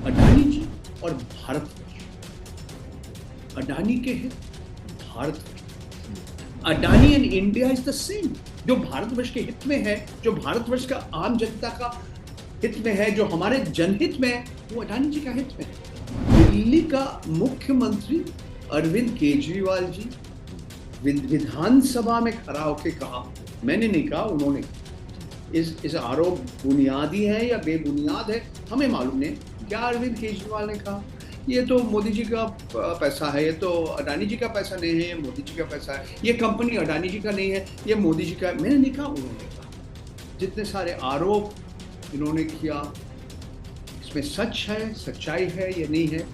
अडानी जी और भारतवर्ष, अडानी के हित, Bharatvarsh, Adani and India is the same. जो भारतवर्ष के हित में है, जो भारतवर्ष का आम जनता का हित में है, जो हमारे जनहित में है, वो अडानी जी का हित में है। दिल्ली का मुख्यमंत्री अरविंद केजरीवाल जी विधानसभा में खड़ा होकर कहा, मैंने नहीं कहा, उन्होंने, इस आरोप बुनियादी है या बेबुनियाद है हमें मालूम नहीं। क्या अरविंद केजरीवाल ने कहा? ये तो मोदी जी का पैसा है, ये तो अडानी जी का पैसा नहीं है, ये मोदी जी का पैसा है, ये कंपनी अडानी जी का नहीं है, ये मोदी जी का। मैंने नहीं कहा, उन्होंने कहा। जितने सारे आरोप इन्होंने किया, इसमें सच है, सच्चाई है या नहीं है,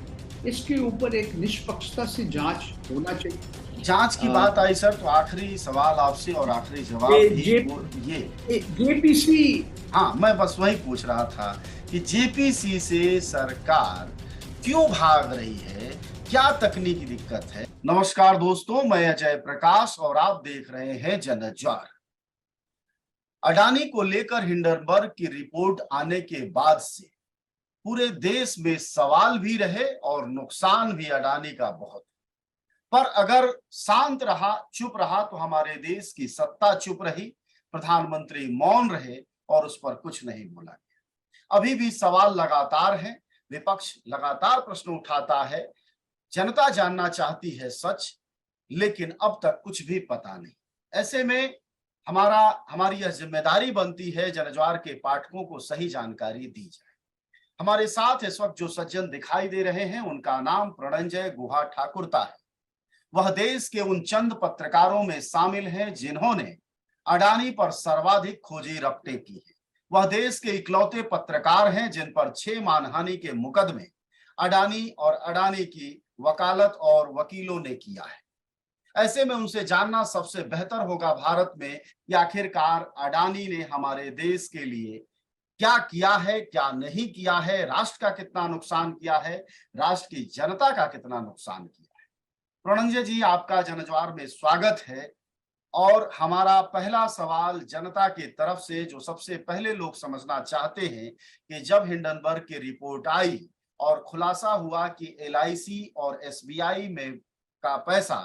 इसके ऊपर एक निष्पक्षता से जांच होना चाहिए। जांच की बात आई सर, तो आखिरी सवाल आपसे और आखिरी जवाब ये जेपीसी। हाँ, मैं बस वही पूछ रहा था कि जेपीसी से सरकार क्यों भाग रही है, क्या तकनीकी दिक्कत है। नमस्कार दोस्तों, मैं अजय प्रकाश और आप देख रहे हैं जनज्वार। अडानी को लेकर हिंडनबर्ग की रिपोर्ट आने के बाद से पूरे देश में सवाल भी रहे और नुकसान भी अडानी का बहुत। पर अगर शांत रहा, चुप रहा, तो हमारे देश की सत्ता चुप रही, प्रधानमंत्री मौन रहे और उस पर कुछ नहीं बोला गया। अभी भी सवाल लगातार हैं, विपक्ष लगातार प्रश्न उठाता है, जनता जानना चाहती है सच, लेकिन अब तक कुछ भी पता नहीं। ऐसे में हमारी यह जिम्मेदारी बनती है जनज्वार के पाठकों को सही जानकारी दी जाए। हमारे साथ इस वक्त जो सज्जन दिखाई दे रहे हैं, उनका नाम प्रणंजय गुहा ठाकुरता है। वह देश के उन चंद पत्रकारों में शामिल हैं जिन्होंने अडानी पर सर्वाधिक खोजी रपटे की है। वह देश के इकलौते पत्रकार हैं जिन पर 6 मानहानि के मुकदमे अडानी और अडानी की वकालत और वकीलों ने किया है। ऐसे में उनसे जानना सबसे बेहतर होगा भारत में कि आखिरकार अडानी ने हमारे देश के लिए क्या किया है, क्या नहीं किया है, राष्ट्र का कितना नुकसान किया है, राष्ट्र की जनता का कितना नुकसान किया है। प्रणंजय जी, आपका जनज्वार में स्वागत है। और हमारा पहला सवाल जनता की तरफ से, जो सबसे पहले लोग समझना चाहते हैं कि जब हिंडनबर्ग की रिपोर्ट आई और खुलासा हुआ कि एलआईसी और एसबीआई में का पैसा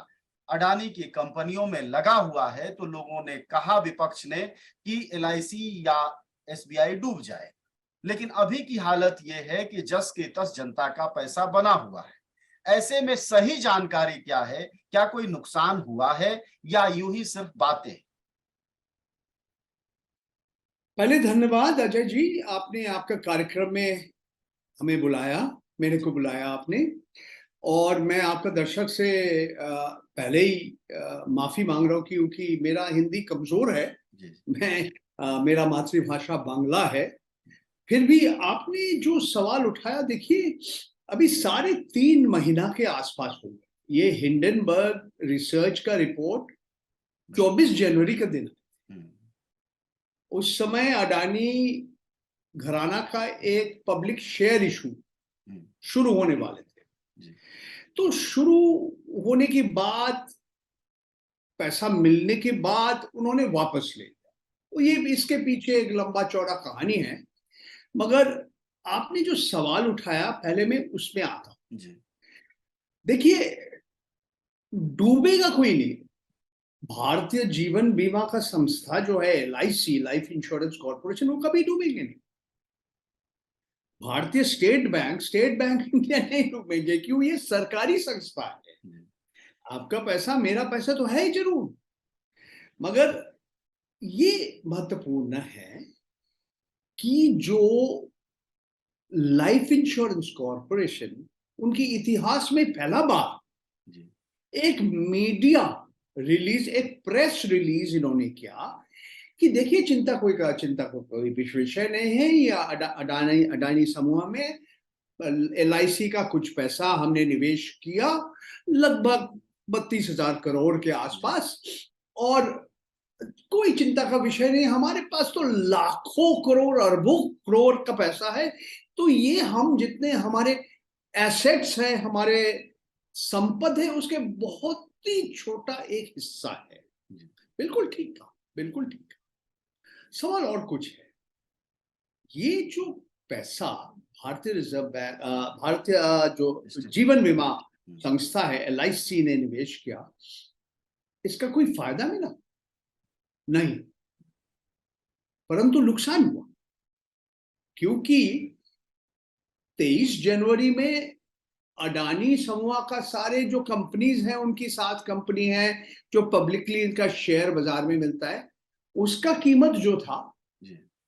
अडानी की कंपनियों में लगा हुआ है, तो लोगों ने कहा, विपक्ष ने, कि एलआईसी या एसबीआई डूब जाए। लेकिन अभी की हालत यह है कि जस के तस जनता का पैसा बना हुआ है। ऐसे में सही जानकारी क्या है? क्या कोई नुकसान हुआ है या यूं ही सिर्फ बातें? पहले धन्यवाद अजय जी, आपने आपका कार्यक्रम में हमें बुलाया, मेरे को बुलाया आपने, और मैं आपका दर्शक से पहले ही माफी मांग रहा हूँ क्योंकि मेरा हिंदी कमजोर है। मेरा मातृभाषा बांग्ला है। फिर भी आपने जो सवाल उठाया, देखिए, अभी 3.5 महीना के आसपास हो गए। ये हिंडनबर्ग रिसर्च का रिपोर्ट 24 जनवरी का दिन है। उस समय अडानी घराना का एक पब्लिक शेयर इशू शुरू होने वाले थे। तो शुरू होने के बाद, पैसा मिलने के बाद उन्होंने वापस ले लिया। तो ये इसके पीछे एक लंबा चौड़ा कहानी है। मगर आपने जो सवाल उठाया, पहले मैं उसमें आता हूं। देखिए, डूबेगा कोई नहीं। भारतीय जीवन बीमा का संस्था जो है एलआईसी, लाइफ इंश्योरेंस कॉर्पोरेशन, वो कभी डूबेंगे नहीं। भारतीय स्टेट बैंक इंडिया नहीं डूबेंगे, क्यों? ये सरकारी संस्था है। आपका पैसा, मेरा पैसा तो है ही जरूर, मगर ये महत्वपूर्ण है कि जो लाइफ इंश्योरेंस कॉर्पोरेशन, उनकी इतिहास में पहला बार एक मीडिया रिलीज, एक प्रेस रिलीज इन्होंने किया कि देखिए, चिंता को कोई विषय नहीं है। या अडानी समूह में एलआईसी का कुछ पैसा हमने निवेश किया, लगभग 32,000 करोड़ के आसपास, और कोई चिंता का विषय नहीं। हमारे पास तो लाखों करोड़, अरबों करोड़ का पैसा है। तो ये हम जितने हमारे एसेट्स हैं, हमारे संपद है, उसके बहुत ही छोटा एक हिस्सा है। बिल्कुल ठीक था, बिल्कुल ठीक। सवाल और कुछ है। ये जो पैसा भारतीय रिजर्व बैंक, भारतीय जो State. जीवन बीमा संस्था है LIC ने निवेश किया, इसका कोई फायदा मिला? नहीं, परंतु नुकसान हुआ, क्योंकि 23 जनवरी में अडानी समूह का सारे जो कंपनीज हैं, उनकी 7 कंपनी हैं जो पब्लिकली इनका शेयर बाजार में मिलता है, उसका कीमत जो था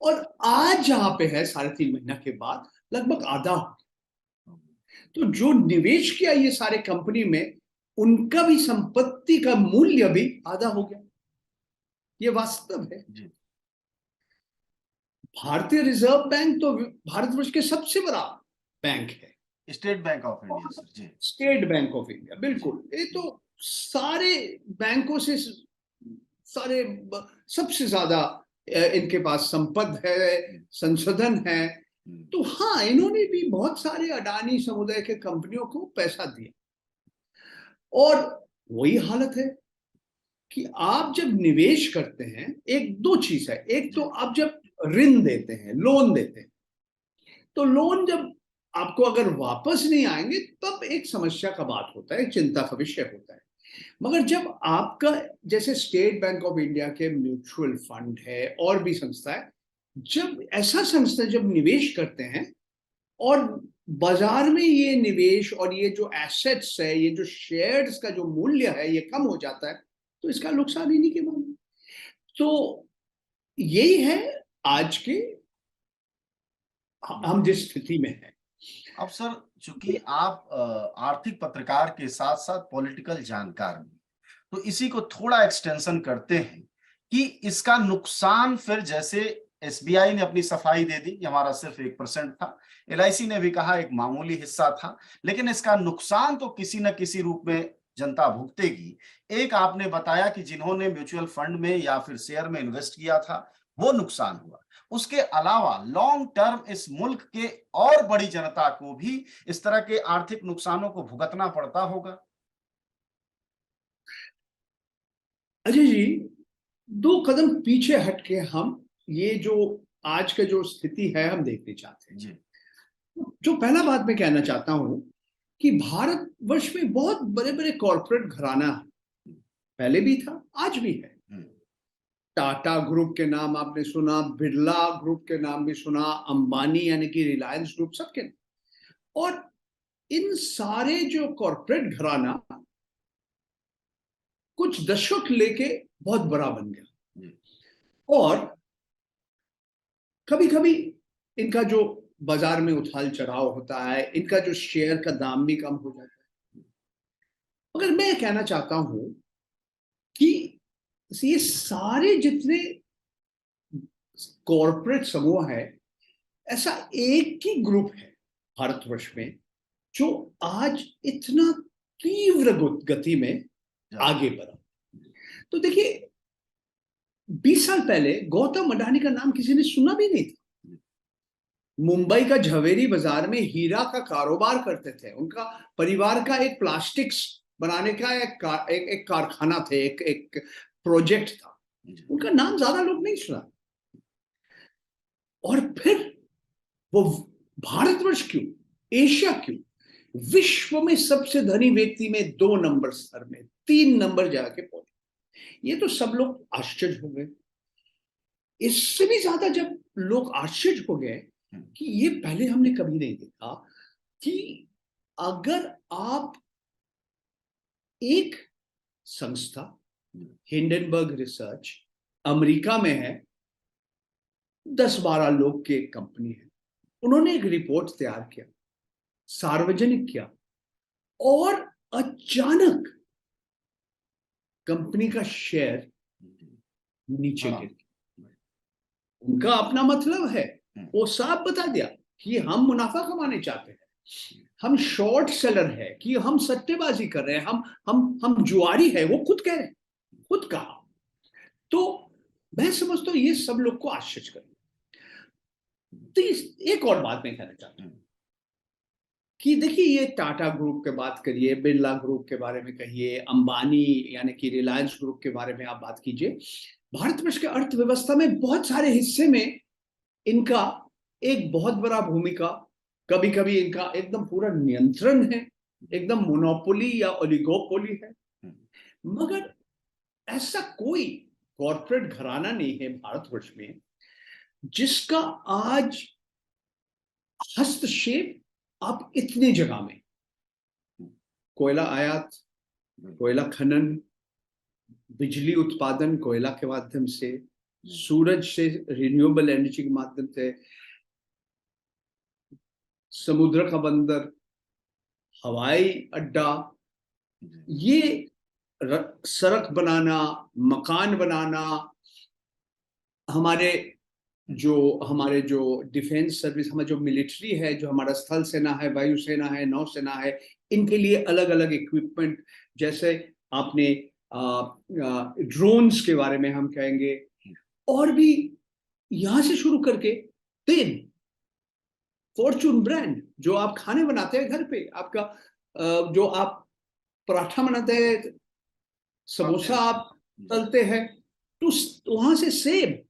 और आज जहां पे है 3.5 महीना के बाद लगभग आधा। तो जो निवेश किया ये सारे कंपनी में, उनका भी संपत्ति का मूल्य भी आधा हो गया। ये वास्तव है। भारतीय रिजर्व बैंक तो भारतवर्ष के सबसे बड़ा बैंक है, State Bank of India sir ji. State Bank of India, बिल्कुल। ये तो सारे बैंकों से सारे सबसे ज्यादा इनके पास संपत्ति है, संसाधन है। तो हाँ, इन्होंने भी बहुत सारे अडानी समुदाय के कंपनियों को पैसा दिया, और वही हालत है कि आप जब निवेश करते हैं, एक दो चीज है। एक तो आप जब ऋण देते हैं, लोन देते हैं, तो लोन जब आपको अगर वापस नहीं आएंगे तब एक समस्या का बात होता है, चिंता का विषय होता है। मगर जब आपका, जैसे स्टेट बैंक ऑफ इंडिया के म्यूचुअल फंड है और भी संस्था है, जब ऐसा संस्था जब निवेश करते हैं और बाजार में ये निवेश और ये जो एसेट्स है, ये जो शेयर्स का जो मूल्य है, ये कम हो जाता है, तो इसका नुकसान इन्हीं के मामले। तो यही है आज के हम जिस स्थिति में हैं। अब सर, चूंकि आप आर्थिक पत्रकार के साथ साथ पॉलिटिकल जानकार भी, तो इसी को थोड़ा एक्सटेंशन करते हैं कि इसका नुकसान फिर, जैसे SBI ने अपनी सफाई दे दी, हमारा सिर्फ 1% था, LIC ने भी कहा एक मामूली हिस्सा था, लेकिन इसका नुकसान तो किसी न किसी रूप में जनता भुगतेगी। एक आपने बताया कि जिन्होंने म्यूचुअल फंड में या फिर शेयर में इन्वेस्ट किया था, वो नुकसान हुआ। उसके अलावा लॉन्ग टर्म इस मुल्क के और बड़ी जनता को भी इस तरह के आर्थिक नुकसानों को भुगतना पड़ता होगा। अजय जी, 2 कदम पीछे हटके हम ये जो आज का जो स्थिति है हम देखना चाहते हैं जी। जो पहला बात मैं कहना चाहता हूं कि भारतवर्ष में बहुत बड़े बड़े कॉर्पोरेट घराना पहले भी था, आज भी है। टाटा ग्रुप के नाम आपने सुना, बिरला ग्रुप के नाम भी सुना, अंबानी यानी कि रिलायंस ग्रुप, सबके। और इन सारे जो कॉर्पोरेट घराना कुछ दशक लेके बहुत बड़ा बन गया, और कभी कभी इनका जो बाजार में उछाल चढ़ाव होता है, इनका जो शेयर का दाम भी कम हो जाता है। मगर मैं कहना चाहता हूं कि ये सारे जितने कॉर्पोरेट समूह है, ऐसा एक ही ग्रुप है भारतवर्ष में जो आज इतना तीव्र गति में आगे बढ़ा। तो देखिए, 20 साल पहले गौतम अडानी का नाम किसी ने सुना भी नहीं था। मुंबई का झवेरी बाजार में हीरा का कारोबार करते थे। उनका परिवार का एक प्लास्टिक्स बनाने का एक कारखाना थे, एक प्रोजेक्ट था। उनका नाम ज्यादा लोग नहीं सुना। और फिर वो भारतवर्ष क्यों, एशिया क्यों, विश्व में सबसे धनी व्यक्ति में 2 नंबर स्तर में, 3 नंबर जाके पहुंचे। ये तो सब लोग आश्चर्य हो गए। इससे भी ज्यादा जब लोग आश्चर्य हो गए कि ये पहले हमने कभी नहीं देखा कि अगर आप एक संस्था, हिंडनबर्ग रिसर्च, अमेरिका में है, 10-12 लोग की एक कंपनी है, उन्होंने एक रिपोर्ट तैयार किया, सार्वजनिक किया, और अचानक कंपनी का शेयर नीचे गिर गया। उनका अपना मतलब है, वो साफ बता दिया कि हम मुनाफा कमाने चाहते हैं, हम शॉर्ट सेलर है, कि हम सट्टेबाजी कर रहे हैं, हम जुआरी है, वो खुद कह रहे हैं, खुद कहा। तो मैं समझता हूं ये सब लोग को आश्चर्य कर। तो एक और बात मैं कहना चाहता हूं कि देखिए, ये टाटा ग्रुप के बात करिए, बिरला ग्रुप के बारे में कहिए, अंबानी यानी कि रिलायंस ग्रुप के बारे में आप बात कीजिए, भारतवर्ष के अर्थव्यवस्था में बहुत सारे हिस्से में इनका एक बहुत बड़ा भूमिका कभी कभी इनका एकदम पूरा नियंत्रण है, एकदम मोनोपोली या ओलिगोपोली है। मगर ऐसा कोई कॉर्पोरेट घराना नहीं है भारतवर्ष में जिसका आज हस्तक्षेप आप इतनी जगह में, कोयला आयात, कोयला खनन, बिजली उत्पादन कोयला के माध्यम से, सूरज से रिन्यूएबल एनर्जी के माध्यम से, समुद्र का बंदर, हवाई अड्डा, ये सड़क बनाना, मकान बनाना, हमारे जो डिफेंस सर्विस, हमारा जो मिलिट्री है, जो हमारा स्थल सेना है, वायुसेना है, नौसेना है, इनके लिए अलग अलग इक्विपमेंट, जैसे आपने ड्रोन्स के बारे में हम कहेंगे, और भी यहां से शुरू करके तेल, फॉर्चून ब्रांड, जो आप खाने बनाते हैं घर पे, आपका जो आप पराठा बनाते हैं, समोसा आप तलते हैं, तो वहां से सेब,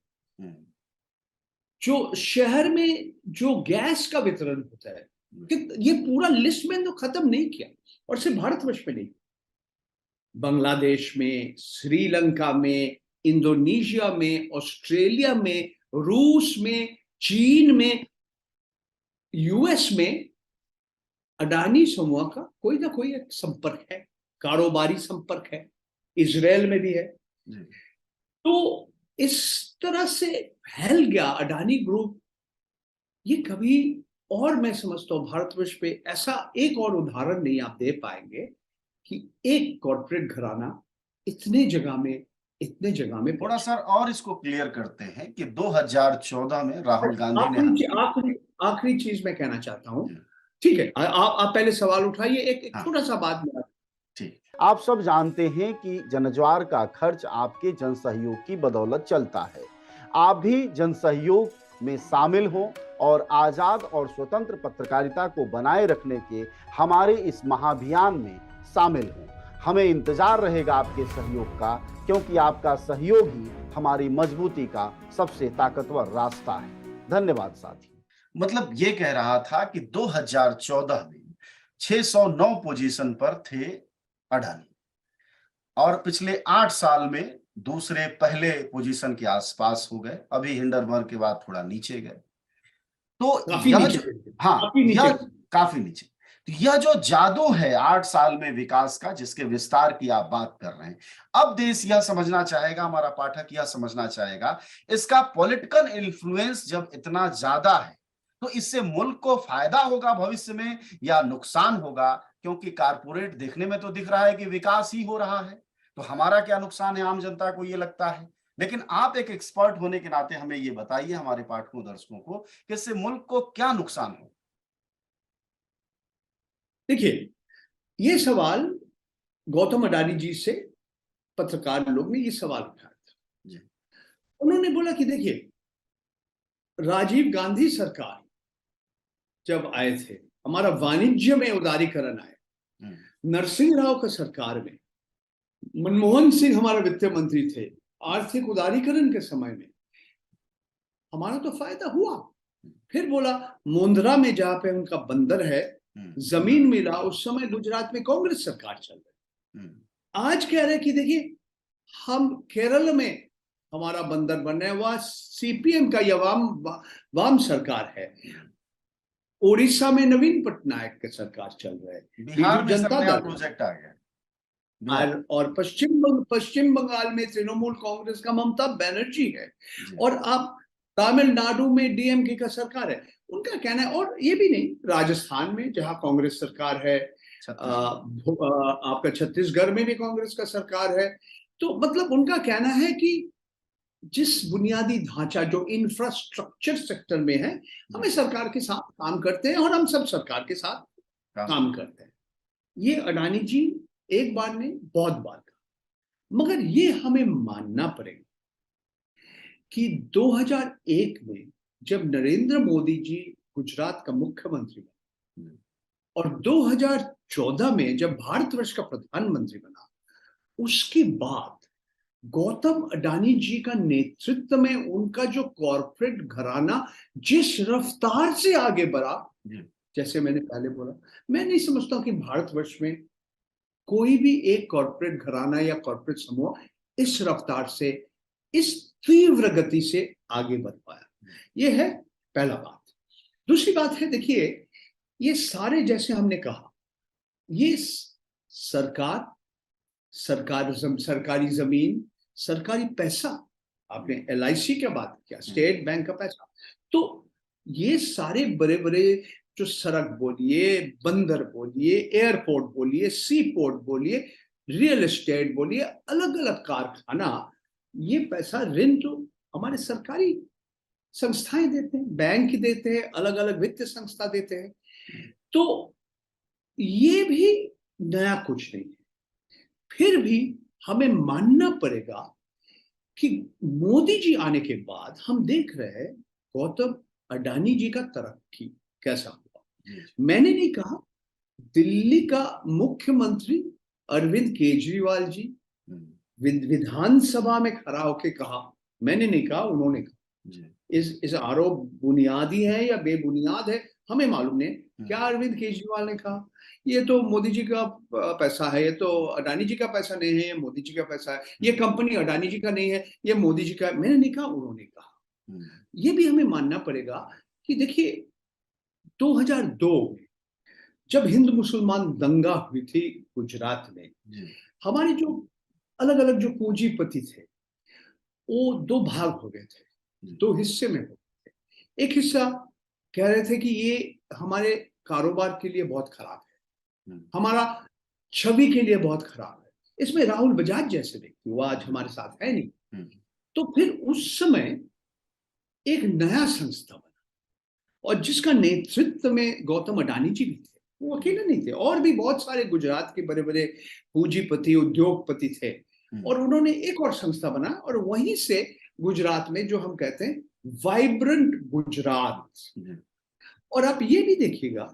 जो शहर में जो गैस का वितरण होता है, ये पूरा लिस्ट में तो खत्म नहीं किया, और सिर्फ भारतवर्ष में नहीं, बांग्लादेश में, श्रीलंका में, इंडोनेशिया में, ऑस्ट्रेलिया में, रूस में, चीन में, यूएस में अडानी समूह का कोई ना कोई एक संपर्क है, कारोबारी संपर्क है, इजराइल में भी है। तो इस तरह से फैल गया अडानी ग्रुप। ये कभी, और मैं समझता हूं भारतवर्ष पे ऐसा एक और उदाहरण नहीं आप दे पाएंगे कि एक कॉर्पोरेट घराना इतने जगह में थोड़ा सर और इसको क्लियर करते हैं कि 2014 में राहुल गांधी ने, आखिरी चीज मैं कहना चाहता हूं, ठीक है, आप पहले सवाल उठाइए, एक छोटा सा बात मेरा। ठीक, आप सब जानते हैं कि जनज्वार का खर्च आपके जनसहयोग की बदौलत चलता है। आप भी जनसहयोग में शामिल हों और आजाद और स्वतंत्र पत्रकारिता को बनाए रखने के हमारे इस महाअभियान में शामिल हों। हमें इंतजार रहेगा आपके सहयोग का, क्योंकि आपका सहयोग ही हमारी मजबूती का सबसे ताकतवर रास्ता है। धन्यवाद साथी। मतलब ये कह रहा था कि 2014 में 609 पोजीशन पर थे अडानी, और पिछले 8 साल में दूसरे पहले पोजीशन के आसपास हो गए, अभी हिंडनबर्ग के बाद थोड़ा नीचे गए। तो काफी नीचे। तो यह जो जादू है 8 साल में विकास का, जिसके विस्तार की आप बात कर रहे हैं, अब देश यह समझना चाहेगा, हमारा पाठक यह समझना चाहेगा, इसका पॉलिटिकल इन्फ्लुएंस जब इतना ज्यादा है तो इससे मुल्क को फायदा होगा भविष्य में या नुकसान होगा? क्योंकि कारपोरेट देखने में तो दिख रहा है कि विकास ही हो रहा है, तो हमारा क्या नुकसान है, आम जनता को ये लगता है। लेकिन आप एक एक्सपर्ट होने के नाते हमें ये बताइए, हमारे पाठकों दर्शकों को, कि इससे मुल्क को क्या नुकसान हो? देखिए, ये सवाल गौतम अडानी जी से पत्रकार लोग ने ये सवाल उठाया था। उन्होंने बोला कि देखिए, राजीव गांधी सरकार जब आए थे, हमारा वाणिज्य में उदारीकरण आया, नरसिंह राव का सरकार में, मनमोहन सिंह हमारा वित्त मंत्री थे, आर्थिक उदारीकरण के समय में हमारा तो फायदा हुआ। फिर बोला मुंद्रा में जहां पे उनका बंदर है, जमीन मिला, उस समय गुजरात में कांग्रेस सरकार चल रही। आज कह रहे कि देखिए, हम केरल में हमारा बंदर बन रहे हैं, वहां सीपीएम का या वाम सरकार है, उड़ीसा में नवीन पटनायक की सरकार चल रहा है, बिहार में जनता दल प्रोजेक्ट आ गया, और पश्चिम बंगाल में तृणमूल कांग्रेस का ममता बनर्जी है, और आप तमिलनाडु में डीएमके का सरकार है, उनका कहना है। और ये भी नहीं, राजस्थान में जहां कांग्रेस सरकार है, आपका छत्तीसगढ़ में भी कांग्रेस का सरकार है। तो मतलब उनका कहना है कि जिस बुनियादी ढांचा जो इंफ्रास्ट्रक्चर सेक्टर में है, हमें सरकार के साथ काम करते हैं और हम सब सरकार के साथ काम करते हैं। ये अडानी जी एक बार नहीं, बहुत बार कहा, मगर ये हमें मानना पड़ेगा कि 2001 में जब नरेंद्र मोदी जी गुजरात का मुख्यमंत्री बने और 2014 में जब भारतवर्ष का प्रधानमंत्री बना, उसके बाद गौतम अडानी जी का नेतृत्व में उनका जो कॉर्पोरेट घराना जिस रफ्तार से आगे बढ़ा, जैसे मैंने पहले बोला, मैं नहीं समझता हूं कि भारतवर्ष में कोई भी एक कॉर्पोरेट घराना या कॉर्पोरेट समूह इस रफ्तार से, इस तीव्र गति से आगे बढ़ पाया। ये है पहला बात। दूसरी बात है, देखिए, ये सारे, जैसे हमने कहा, ये सरकार, सरकारी जमीन, सरकारी पैसा, आपने LIC का बात किया, स्टेट बैंक का पैसा, तो ये सारे बड़े बड़े जो सड़क बोलिए, बंदर बोलिए, एयरपोर्ट बोलिए, सी पोर्ट बोलिए, रियल एस्टेट बोलिए, अलग अलग कारखाना, ये पैसा ऋण तो हमारे सरकारी संस्थाएं देते हैं, बैंक देते हैं, अलग अलग वित्तीय संस्था देते हैं। तो ये भी नया कुछ नहीं है। फिर भी हमें मानना पड़ेगा कि मोदी जी आने के बाद हम देख रहे हैं गौतम अडानी जी का तरक्की कैसा हुआ। मैंने नहीं कहा, दिल्ली का मुख्यमंत्री अरविंद केजरीवाल जी विधानसभा में खड़ा होकर कहा, मैंने नहीं कहा, उन्होंने कहा। इस आरोप बुनियादी है या बेबुनियाद है हमें मालूम नहीं। क्या अरविंद केजरीवाल ने कहा, ये तो मोदी जी का पैसा है, ये तो अडानी जी का पैसा नहीं है, ये मोदी जी का पैसा है, ये कंपनी अडानी जी का नहीं है, ये मोदी जी का। मैंने नहीं कहा, उन्होंने कहा। ये भी हमें मानना पड़ेगा कि देखिए, 2002 में जब हिंदू मुसलमान दंगा हुई थी गुजरात में, हमारे जो अलग अलग जो पूंजीपति थे वो दो भाग हो गए थे, दो हिस्से में हो गए थे। एक हिस्सा कह रहे थे कि ये हमारे कारोबार के लिए बहुत खराब है, हमारा छवि के लिए बहुत खराब है, इसमें राहुल बजाज जैसे व्यक्ति वो आज हमारे साथ है नहीं। तो फिर उस समय एक नया संस्था बना और जिसका नेतृत्व में गौतम अडानी जी भी थे, वो अकेले नहीं थे, और भी बहुत सारे गुजरात के बड़े बड़े पूंजीपति उद्योगपति थे, और उन्होंने एक और संस्था बना, और वहीं से गुजरात में जो हम कहते हैं वाइब्रेंट गुजरात। और आप ये भी देखिएगा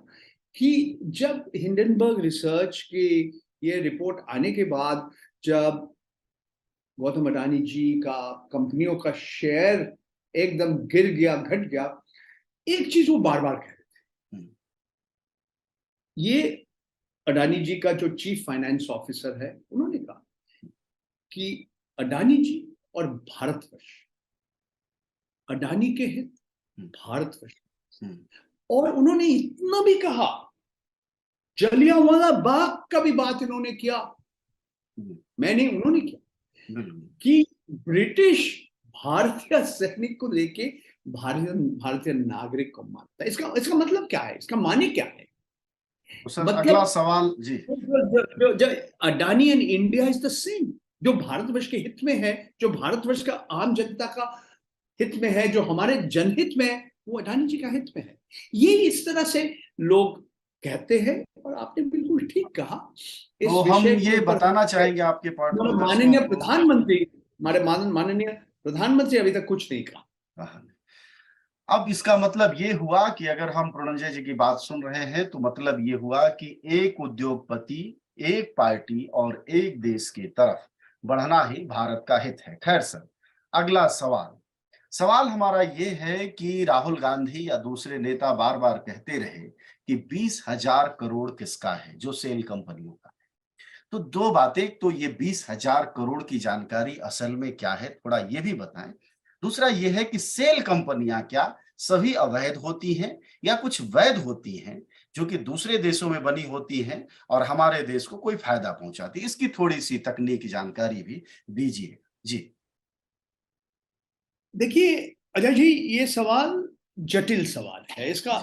कि जब हिंडनबर्ग रिसर्च की ये रिपोर्ट आने के बाद, जब गौतम अडानी जी का कंपनियों का शेयर एकदम गिर गया, घट गया, एक चीज वो बार बार कह रहे थे, ये अडानी जी का जो चीफ फाइनेंस ऑफिसर है, उन्होंने कहा कि अडानी जी और भारतवर्ष, अडानी के हित, भारतवर्ष। और उन्होंने इतना भी कहा, जलियांवाला बाग का भी बात इन्होंने किया, मैंने, उन्होंने किया, कि ब्रिटिश भारतीय सैनिक को लेके भारतीय नागरिक को मारता है। इसका मतलब क्या है, इसका माने क्या है? मतलब अगला सवाल जी, Adani and India is the same. जो भारतवर्ष के हित में है, जो भारतवर्ष का आम जनता का हित में है, जो हमारे जनहित में है, वो अडानी जी का हित में है। ये इस तरह से लोग कहते हैं, और आपने बिल्कुल ठीक कहा। इस तो हम ये बताना चाहेंगे आपके पार्टनर, माननीय प्रधानमंत्री, हमारे माननीय प्रधानमंत्री अभी तक कुछ नहीं कहा। अब इसका मतलब ये हुआ कि अगर हम प्रणंजय जी की बात सुन रहे हैं तो मतलब ये हुआ कि एक उद्योगपति, एक पार्टी और एक देश की तरफ बढ़ना ही भारत का हित है। खैर सर, अगला सवाल हमारा ये है कि राहुल गांधी या दूसरे नेता बार बार कहते रहे कि 20,000 करोड़ किसका है, जो सेल कंपनियों का है। तो दो बातें, तो ये 20,000 करोड़ की जानकारी असल में क्या है, थोड़ा ये भी बताएं। दूसरा ये है कि सेल कंपनियां क्या सभी अवैध होती हैं या कुछ वैध होती हैं जो कि दूसरे देशों में बनी होती हैं और हमारे देश को कोई फायदा पहुंचाती है? इसकी थोड़ी सी तकनीकी जानकारी भी दीजिए जी। देखिए अजय जी, ये सवाल जटिल सवाल है, इसका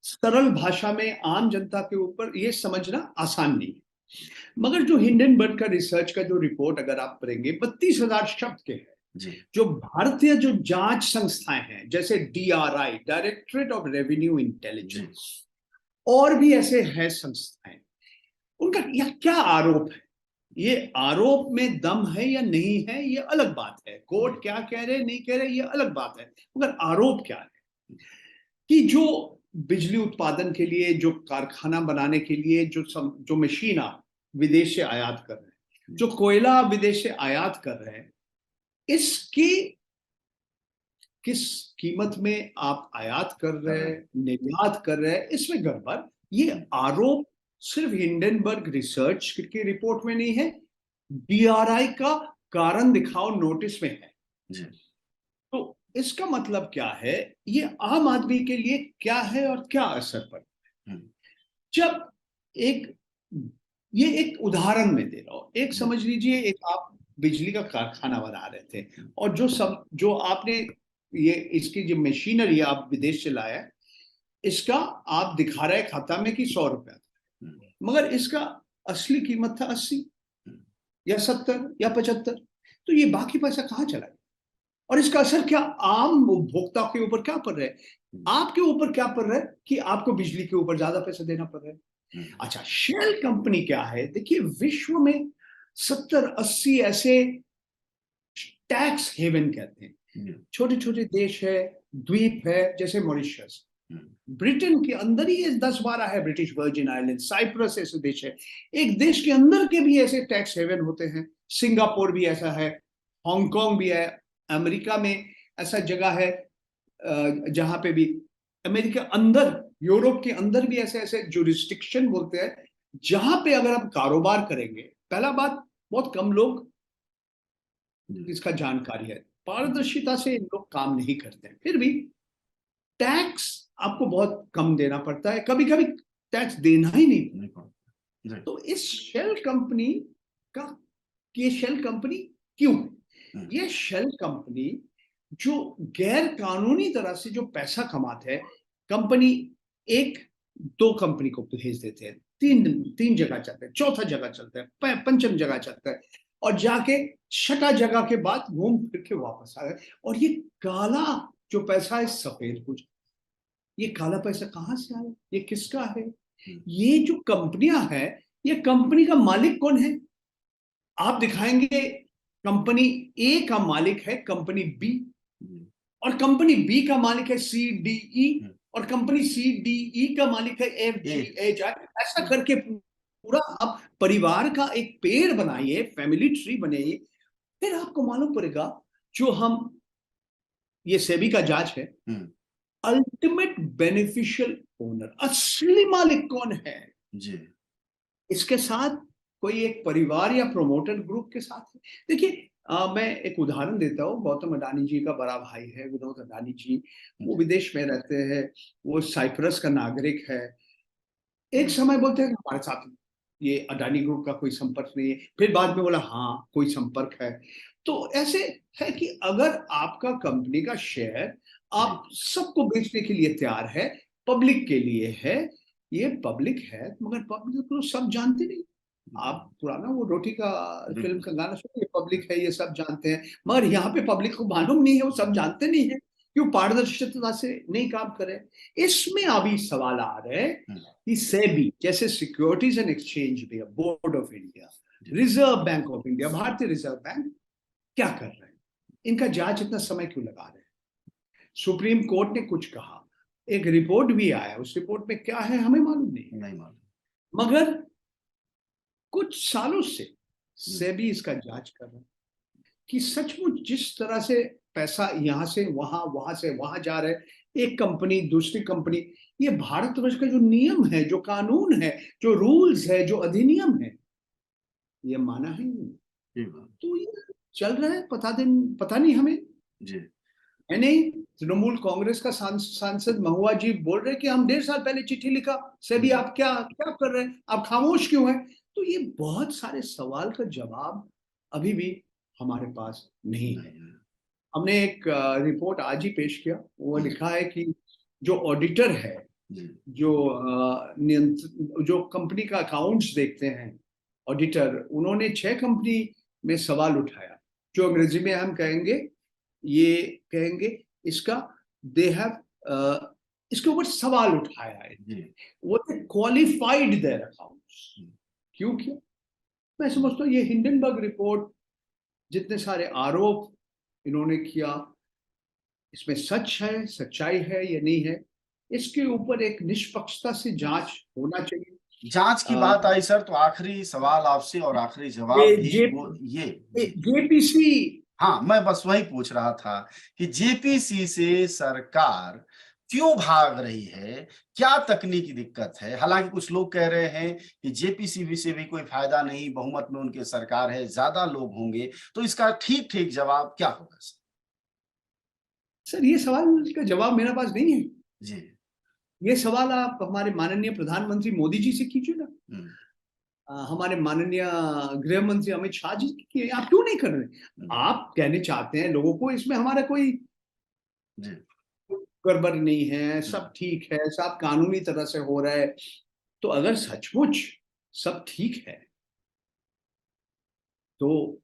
सरल भाषा में आम जनता के ऊपर ये समझना आसान नहीं है। मगर जो हिंडनबर्ग का रिसर्च का जो रिपोर्ट अगर आप पढ़ेंगे, 32,000 शब्द के हैं, जो भारतीय जो जांच संस्थाएं हैं, जैसे DRI, directorate of revenue intelligence, और भी ऐसे हैं संस्थाएं, उनका यह क्या आरोप है, ये आरोप में दम है या नहीं है, ये अलग बात है। कोर्ट क्या कह रहे नहीं कह रहे, ये अलग बात है। मगर आरोप क्या है कि जो बिजली उत्पादन के लिए, जो कारखाना बनाने के लिए जो मशीन आप विदेश से आयात कर रहे हैं, जो कोयला विदेश से आयात कर रहे हैं, इसकी किस कीमत में आप आयात कर रहे हैं, निर्यात कर रहे हैं, इसमें गड़बड़। ये आरोप सिर्फ हिंडनबर्ग रिसर्च की रिपोर्ट में नहीं है, DRI का कारण दिखाओ नोटिस में है। तो इसका मतलब क्या है, ये आम आदमी के लिए क्या है और क्या असर पड़ता है। जब एक, ये एक उदाहरण में दे रहा हूं, एक समझ लीजिए, एक आप बिजली का कारखाना बना रहे थे, और जो आपने ये इसकी जो मशीनरी आप विदेश से लाया, इसका आप दिखा रहे खाता में कि 100 रुपया था, मगर इसका असली कीमत था 80 या 70 या 75। तो ये बाकी पैसा कहाँ चला गया, और इसका असर क्या आम उपभोक्ता के ऊपर क्या पड़ रहा है, आपके ऊपर क्या पड़ रहा है कि आपको बिजली के ऊपर ज्यादा पैसा देना पड़ रहा है। अच्छा, शेल कंपनी क्या है, देखिए विश्व में 70-80 ऐसे टैक्स हेवन कहते हैं, छोटे छोटे देश है, द्वीप है, जैसे मॉरिशस, ब्रिटेन के अंदर ही 10-12 है, ब्रिटिश वर्जिन आइलैंड, साइप्रस ऐसे देश है, एक देश के अंदर के भी ऐसे टैक्स हेवन होते हैं, सिंगापुर भी ऐसा है, हांगकांग भी है, अमेरिका में ऐसा जगह है जहां पे भी, अमेरिका अंदर, यूरोप के अंदर भी ऐसे ऐसे जुरिस्डिक्शन बोलते हैं, जहां पे अगर आप कारोबार करेंगे, पहला बात बहुत कम लोग इसका जानकारी है, पारदर्शिता से इन लोग काम नहीं करते हैं, फिर भी टैक्स आपको बहुत कम देना पड़ता है, कभी कभी टैक्स देना ही नहीं पड़ता। तो इस शेल कंपनी का, ये शेल कंपनी क्यों, ये शेल कंपनी जो गैर कानूनी तरह से जो पैसा कमाते हैं, कंपनी एक दो कंपनी को भेज देते हैं, तीन जगह चलते हैं, चौथा जगह चलता है, पंचम जगह चलता है, और जाके छठा जगह के बाद घूम फिर के वापस आ गए, और ये काला जो पैसा है सफेद हो जाए। ये काला पैसा कहां से आया, ये किसका है, ये जो कंपनियां है, ये कंपनी का मालिक कौन है, आप दिखाएंगे कंपनी ए का मालिक है कंपनी बी, और कंपनी बी का मालिक है CDE, और कंपनी CDE का मालिक है FGH। ऐसा करके पूरा आप परिवार का एक पेड़ बनाइए, फैमिली ट्री बनाइए, फिर आपको मालूम पड़ेगा, जो हम, ये सेबी का जांच है, अल्टीमेट बेनिफिशियल ओनर, असली मालिक कौन है जी, इसके साथ कोई एक परिवार या प्रोमोटर ग्रुप के साथ है। देखिए मैं एक उदाहरण देता हूँ, गौतम अडानी जी का बड़ा भाई है विनोद अडानी जी, वो विदेश में रहते हैं, वो साइप्रस का नागरिक है, एक समय बोलते हैं हमारे साथ ये अडानी ग्रुप का कोई संपर्क नहीं है, फिर बाद में बोला हाँ कोई संपर्क है। तो ऐसे है कि अगर आपका कंपनी का शेयर आप सबको बेचने के लिए तैयार है, पब्लिक के लिए है, ये पब्लिक है, मगर पब्लिक तो सब जानते नहीं। आप पुराना वो रोटी का फिल्म का गाना सुनिए, पब्लिक है ये सब जानते हैं, मगर यहाँ पे पब्लिक को मालूम नहीं है, वो सब जानते नहीं है, क्यों पारदर्शिता से नहीं काम करे। इसमें अभी सवाल आ रहे हैं कि सेबी जैसे securities and exchange board of India, reserve bank of India, भारतीय रिजर्व बैंक क्या कर रहे हैं, इनका जांच इतना समय क्यों लगा रहे हैं। सुप्रीम कोर्ट ने कुछ कहा, एक रिपोर्ट भी आया, उस रिपोर्ट में क्या है हमें मालूम नहीं, मगर कुछ सालों से सेबी इसका जांच कर रहा है कि सचमुच जिस तरह से पैसा यहां से वहां, वहां से वहां जा रहे, एक कंपनी दूसरी कंपनी, ये भारतवर्ष का जो नियम है, जो कानून है, जो रूल्स है, जो अधिनियम है, ये माना है नहीं। तो ये चल रहा है, पता नहीं हमें जी। मैंने तृणमूल कांग्रेस का सांसद महुआ जी बोल रहे कि हम 1.5 साल पहले चिट्ठी लिखा, सेबी आप क्या क्या कर रहे हैं, आप खामोश क्यों हैं। तो ये बहुत सारे सवाल का जवाब अभी भी हमारे पास नहीं है। हमने एक रिपोर्ट आज ही पेश किया, वो लिखा है कि जो ऑडिटर है, जो कंपनी का अकाउंट्स देखते हैं ऑडिटर, उन्होंने 6 कंपनी में सवाल उठाया, जो अंग्रेजी में हम कहेंगे, ये कहेंगे इसका दे हैव इसके ऊपर सवाल उठाया है, वो क्वालिफाइड देयर अकाउंट्स। क्यों किया, मैं समझता हूँ ये हिंडनबर्ग रिपोर्ट, जितने सारे आरोप इन्होंने किया, इसमें सच है, सच्चाई है या नहीं है, इसके ऊपर एक निष्पक्षता से जांच होना चाहिए। जांच की बात आई सर, तो आखिरी सवाल आपसे और आखिरी जवाब भी ये जेपीसी हाँ, मैं बस वही पूछ रहा था कि जेपीसी से सरकार क्यों भाग रही है? क्या तकनीकी दिक्कत है? हालांकि कुछ लोग कह रहे हैं कि जेपीसी से भी कोई फायदा नहीं, बहुमत में उनके सरकार है, ज्यादा लोग होंगे, तो इसका ठीक ठीक जवाब क्या होगा सर? सर, ये सवाल का जवाब मेरे पास नहीं है। जी। ये सवाल आप हमारे माननीय प्रधानमंत्री मोदी जी से कीजिए ना। हम्म, हमारे माननीय गृह मंत्री अमित शाह जी की आप क्यों नहीं कर रहे? आप कहने चाहते हैं लोगों को इसमें हमारा कोई जी। गड़बड़ नहीं है, सब ठीक है, सब कानूनी तरह से हो रहा है। तो अगर सचमुच सब ठीक है, तो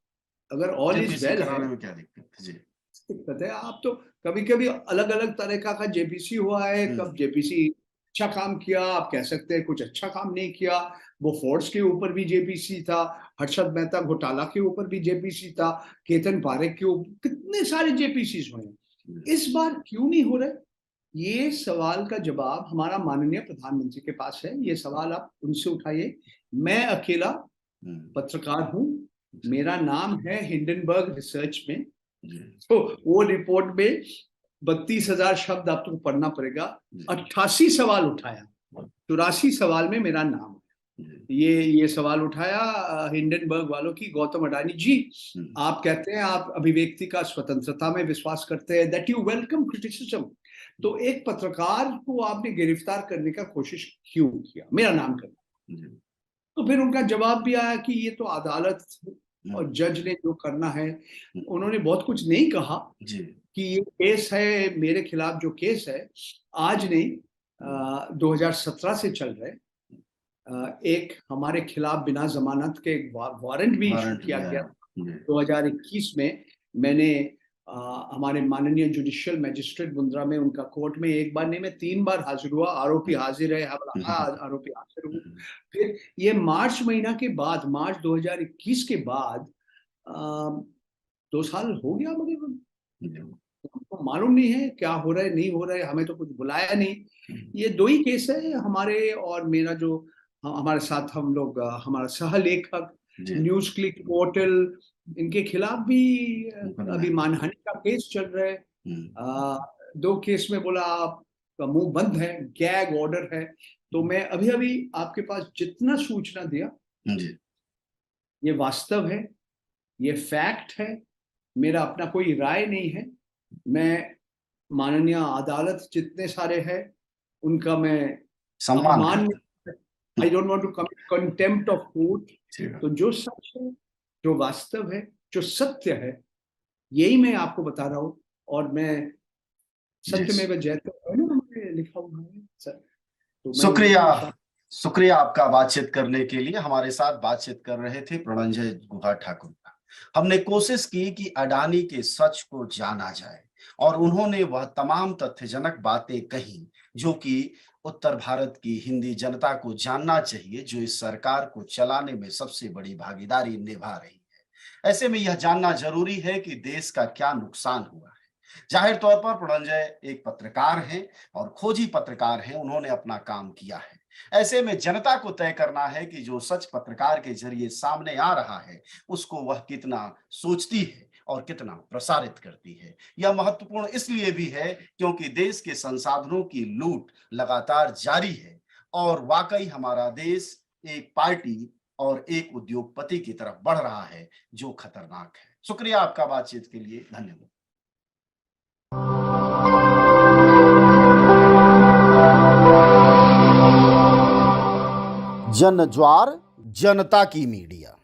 अगर ऑल इज जेपीसी वेल है, कराने में क्या दिक्कत है? जी। दिक्कत है। आप तो कभी-कभी अलग-अलग तरीका का जेपीसी हुआ है, कब जेपीसी अच्छा काम किया, आप कह सकते हैं कुछ अच्छा काम नहीं किया। वो फोर्स के ऊपर भी जेपीसी था, हर्षद मेहता घोटाला के ऊपर भी जेपीसी था, केतन पारेख के ऊपर कितने सारे जेपीसी हुए हैं। इस बार क्यों नहीं हो रहे? ये सवाल का जवाब हमारा माननीय प्रधानमंत्री के पास है। ये सवाल आप उनसे उठाइए। मैं अकेला पत्रकार हूँ, मेरा नाम है हिंडनबर्ग रिसर्च में, तो वो रिपोर्ट में 32,000 शब्द आपको पढ़ना पड़ेगा। 88 सवाल उठाया, 84 सवाल में मेरा नाम है। ये सवाल उठाया हिंडनबर्ग वालों की, गौतम अडानी जी, आप कहते हैं आप अभिव्यक्ति का स्वतंत्रता में विश्वास करते हैं, दैट यू वेलकम क्रिटिसिज्म। तो एक पत्रकार को आपने गिरफ्तार करने का कोशिश क्यों किया, मेरा नाम करना? तो फिर उनका जवाब भी आया कि ये तो अदालत और जज ने जो करना है। उन्होंने बहुत कुछ नहीं कहा कि ये केस है मेरे खिलाफ, जो केस है आज नहीं 2017 से चल रहे। एक हमारे खिलाफ बिना जमानत के वारंट भी इशू किया गया 2021 में। मैंने हमारे माननीय जुडिशियल मैजिस्ट्रेट मुंद्रा में उनका कोर्ट में एक बार नहीं, मैं 3 बार हाजिर हुआ। आरोपी हाजिर है, आरोपी हाजिर हुआ। फिर ये मार्च महीना के बाद, मार्च 2021 के बाद 2 साल हो गया, मगर हमको मालूम नहीं है क्या हो रहा है, नहीं हो रहा है, हमें तो कुछ बुलाया नहीं। ये 2 ही केस है हमारे और मेरा, जो हमारे साथ हम लोग, हमारा सहलेखक न्यूज क्लिक पोर्टल, इनके खिलाफ भी अभी मानहानि का केस चल रहा है। 2 केस में बोला आपका मुंह बंद है, गैग ऑर्डर है। तो मैं अभी अभी आपके पास जितना सूचना दिया, ये वास्तव है, ये फैक्ट है, मेरा अपना कोई राय नहीं है। मैं माननीय अदालत जितने सारे हैं उनका मैं सम्मान, I don't want to commit contempt of court. तो जो सच है, जो वास्तव है, जो सत्य है, यही मैं आपको बता रहा हूँ। और मैं सत्यमेव जयते है ना, मैंने लिखा हुआ है सर। तो शुक्रिया आपका बातचीत करने के लिए। हमारे साथ बातचीत कर रहे थे प्रणंजय गुहा ठाकुर। हमने कोशिश की कि अडानी के सच को जाना जाए और उन्होंने वह तमाम तथ्यजनक बातें कही जो कि उत्तर भारत की हिंदी जनता को जानना चाहिए, जो इस सरकार को चलाने में सबसे बड़ी भागीदारी निभा रही है। ऐसे में यह जानना जरूरी है कि देश का क्या नुकसान हुआ है। जाहिर तौर पर प्रणंजय एक पत्रकार हैं और खोजी पत्रकार हैं, उन्होंने अपना काम किया है। ऐसे में जनता को तय करना है कि जो सच पत्रकार के जरिए सामने आ रहा है उसको वह कितना सोचती है और कितना प्रसारित करती है। यह महत्वपूर्ण इसलिए भी है क्योंकि देश के संसाधनों की लूट लगातार जारी है और वाकई हमारा देश एक पार्टी और एक उद्योगपति की तरफ बढ़ रहा है जो खतरनाक है। शुक्रिया आपका बातचीत के लिए, धन्यवाद। जन ज्वार जनता की मीडिया।